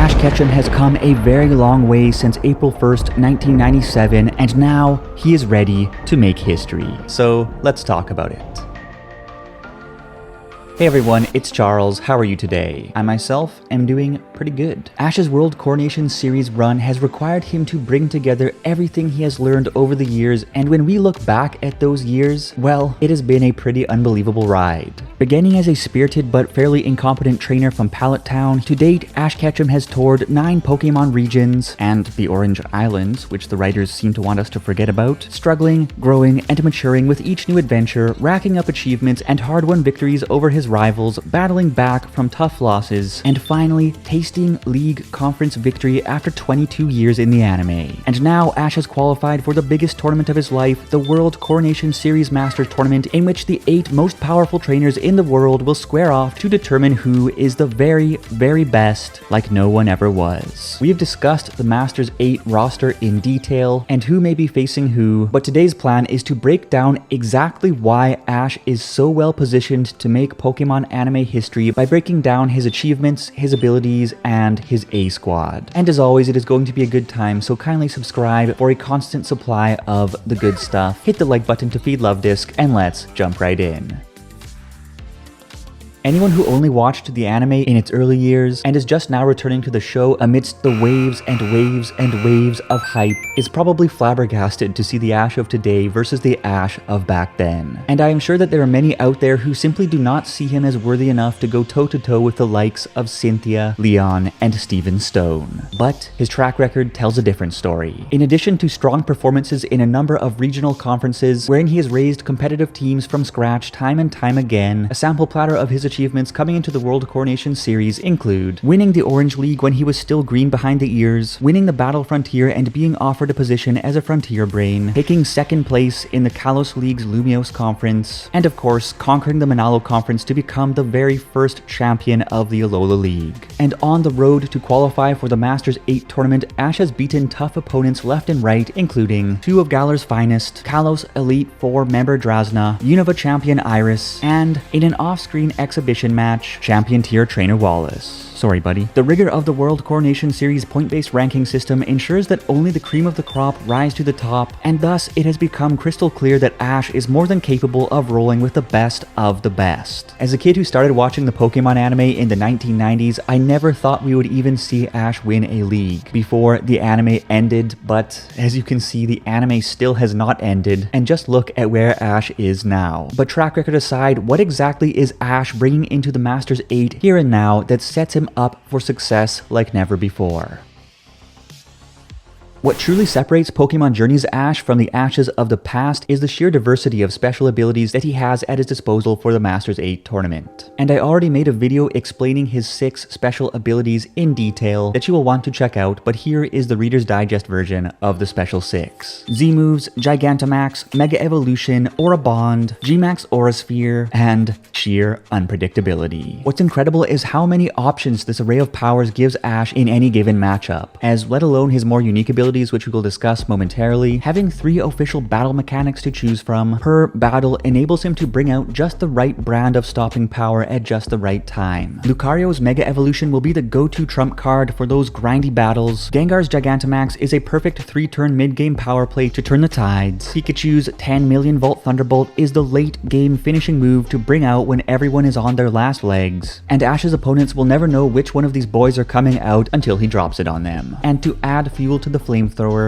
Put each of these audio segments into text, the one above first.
Ash Ketchum has come a very long way since April 1st, 1997, and now he is ready to make history. So let's talk about it. Hey everyone, it's Charles. How are you today? I myself am doing pretty good. Ash's World Coronation Series run has required him to bring together everything he has learned over the years, and when we look back at those years, well, it has been a pretty unbelievable ride. Beginning as a spirited but fairly incompetent trainer from Pallet Town, to date, Ash Ketchum has toured 9 Pokemon regions and the Orange Islands, which the writers seem to want us to forget about, struggling, growing, and maturing with each new adventure, racking up achievements and hard-won victories over his rivals, battling back from tough losses, and finally tasting League Conference victory after 22 years in the anime. And now Ash has qualified for the biggest tournament of his life, the World Coronation Series Masters Tournament, in which the 8 most powerful trainers in the world will square off to determine who is the very, very best, like no one ever was. We have discussed the Masters 8 roster in detail and who may be facing who, but today's plan is to break down exactly why Ash is so well positioned to make Pokemon anime history by breaking down his achievements, his abilities, and his A squad. And as always, it is going to be a good time, so kindly subscribe for a constant supply of the good stuff. Hit the like button to feed Love Disc, and let's jump right in. Anyone who only watched the anime in its early years and is just now returning to the show amidst the waves and waves and waves of hype is probably flabbergasted to see the Ash of today versus the Ash of back then. And I am sure that there are many out there who simply do not see him as worthy enough to go toe-to-toe with the likes of Cynthia, Leon, and Steven Stone. But his track record tells a different story. In addition to strong performances in a number of regional conferences wherein he has raised competitive teams from scratch time and time again, a sample platter of his achievements coming into the World Coronation Series include winning the Orange League when he was still green behind the ears, winning the Battle Frontier and being offered a position as a Frontier Brain, taking second place in the Kalos League's Lumiose Conference, and of course conquering the Manalo Conference to become the very first champion of the Alola League. And on the road to qualify for the Masters 8 tournament, Ash has beaten tough opponents left and right, including 2 of Galar's finest, Kalos Elite 4 member Drazna, Unova champion Iris, and in an off-screen exhibition match, champion tier trainer Wallace. Sorry, buddy. The rigor of the World Coronation Series point-based ranking system ensures that only the cream of the crop rise to the top, and thus it has become crystal clear that Ash is more than capable of rolling with the best of the best. As a kid who started watching the Pokemon anime in the 1990s, I never thought we would even see Ash win a league before the anime ended, but as you can see, the anime still has not ended, and just look at where Ash is now. But track record aside, what exactly is Ash bringing into the Masters 8 here and now that sets him up for success like never before? What truly separates Pokemon Journey's Ash from the Ashes of the past is the sheer diversity of special abilities that he has at his disposal for the Masters 8 tournament. And I already made a video explaining his 6 special abilities in detail that you will want to check out, but here is the Reader's Digest version of the special 6. Z-Moves, Gigantamax, Mega Evolution, Aura Bond, G-Max Aura Sphere, and sheer unpredictability. What's incredible is how many options this array of powers gives Ash in any given matchup, as let alone his more unique abilities, which we will discuss momentarily. Having 3 official battle mechanics to choose from per battle enables him to bring out just the right brand of stopping power at just the right time. Lucario's Mega Evolution will be the go-to trump card for those grindy battles. Gengar's Gigantamax is a perfect 3-turn mid-game power play to turn the tides. Pikachu's 10 million volt Thunderbolt is the late-game finishing move to bring out when everyone is on their last legs. And Ash's opponents will never know which one of these boys are coming out until he drops it on them. And to add fuel to the flamethrower,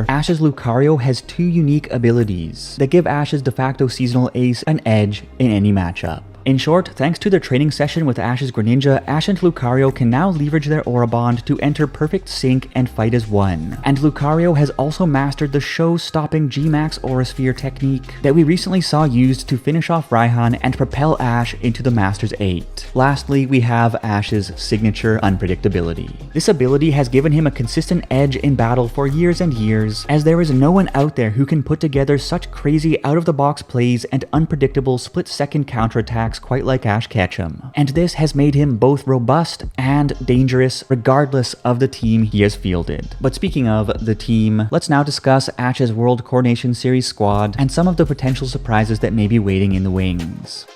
Ash's Lucario has 2 unique abilities that give Ash's de facto seasonal ace an edge in any matchup. In short, thanks to their training session with Ash's Greninja, Ash and Lucario can now leverage their Aura Bond to enter perfect sync and fight as one. And Lucario has also mastered the show-stopping G-Max Aura Sphere technique that we recently saw used to finish off Raihan and propel Ash into the Masters 8. Lastly, we have Ash's signature unpredictability. This ability has given him a consistent edge in battle for years and years, as there is no one out there who can put together such crazy out-of-the-box plays and unpredictable split-second counterattacks quite like Ash Ketchum. And this has made him both robust and dangerous regardless of the team he has fielded. But speaking of the team, let's now discuss Ash's World Coronation Series squad and some of the potential surprises that may be waiting in the wings.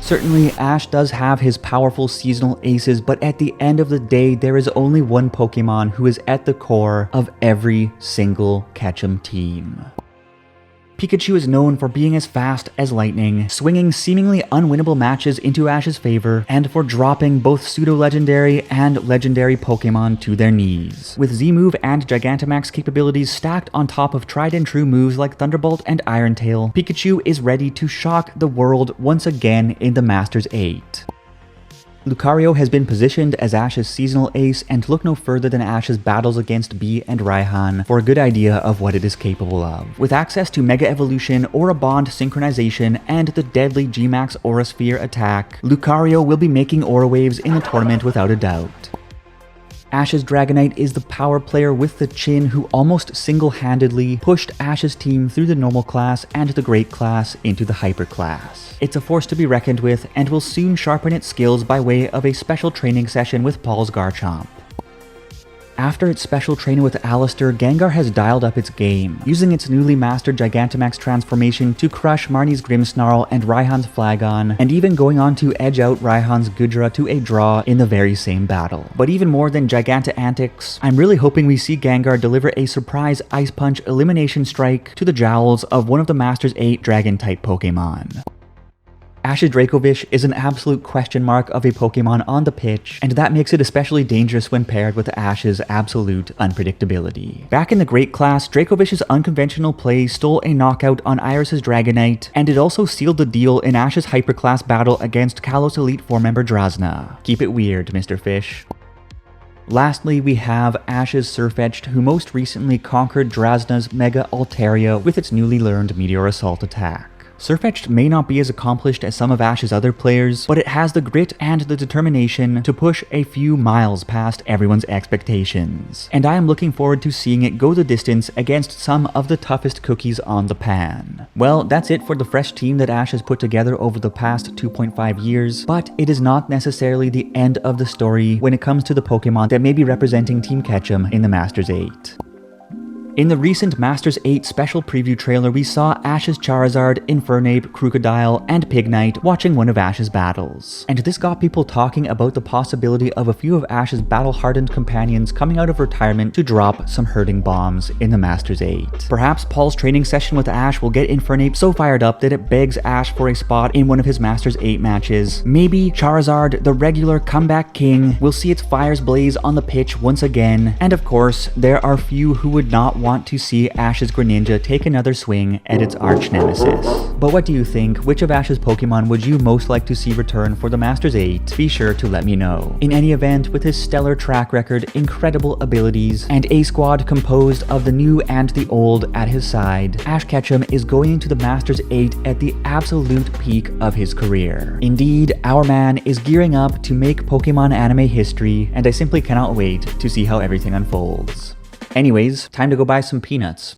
Certainly, Ash does have his powerful seasonal aces, but at the end of the day, there is only one Pokemon who is at the core of every single Ketchum team. Pikachu is known for being as fast as lightning, swinging seemingly unwinnable matches into Ash's favor, and for dropping both pseudo-legendary and legendary Pokemon to their knees. With Z-Move and Gigantamax capabilities stacked on top of tried and true moves like Thunderbolt and Iron Tail, Pikachu is ready to shock the world once again in the Masters 8. Lucario has been positioned as Ash's seasonal ace, and look no further than Ash's battles against Bee and Raihan for a good idea of what it is capable of. With access to Mega Evolution, Aura Bond synchronization, and the deadly G-Max Aura Sphere attack, Lucario will be making Aura Waves in the tournament without a doubt. Ash's Dragonite is the power player with the chin who almost single-handedly pushed Ash's team through the normal class and the great class into the hyper class. It's a force to be reckoned with and will soon sharpen its skills by way of a special training session with Paul's Garchomp. After its special training with Alistair, Gengar has dialed up its game, using its newly mastered Gigantamax transformation to crush Marnie's Grimmsnarl and Raihan's Flagon, and even going on to edge out Raihan's Goodra to a draw in the very same battle. But even more than Giganta antics, I'm really hoping we see Gengar deliver a surprise Ice Punch elimination strike to the jowls of one of the Masters 8 Dragon-type Pokemon. Ash's Dracovish is an absolute question mark of a Pokemon on the pitch, and that makes it especially dangerous when paired with Ash's absolute unpredictability. Back in the Great Class, Dracovish's unconventional play stole a knockout on Iris's Dragonite, and it also sealed the deal in Ash's Hyperclass battle against Kalos Elite Four member Drasna. Keep it weird, Mr. Fish. Lastly, we have Ash's Sirfetch'd, who most recently conquered Drasna's Mega Altaria with its newly learned Meteor Assault attack. Sirfetch'd may not be as accomplished as some of Ash's other players, but it has the grit and the determination to push a few miles past everyone's expectations. And I am looking forward to seeing it go the distance against some of the toughest cookies on the pan. Well, that's it for the fresh team that Ash has put together over the past 2.5 years, but it is not necessarily the end of the story when it comes to the Pokemon that may be representing Team Ketchum in the Masters 8. In the recent Masters 8 special preview trailer, we saw Ash's Charizard, Infernape, Krookodile, and Pignite watching one of Ash's battles. And this got people talking about the possibility of a few of Ash's battle-hardened companions coming out of retirement to drop some hurting bombs in the Masters 8. Perhaps Paul's training session with Ash will get Infernape so fired up that it begs Ash for a spot in one of his Masters 8 matches. Maybe Charizard, the regular comeback king, will see its fires blaze on the pitch once again. And of course, there are few who would not want to see Ash's Greninja take another swing at its arch nemesis. But what do you think? Which of Ash's Pokemon would you most like to see return for the Masters 8? Be sure to let me know. In any event, with his stellar track record, incredible abilities, and a squad composed of the new and the old at his side, Ash Ketchum is going into the Masters 8 at the absolute peak of his career. Indeed, our man is gearing up to make Pokemon anime history, and I simply cannot wait to see how everything unfolds. Anyways, time to go buy some peanuts.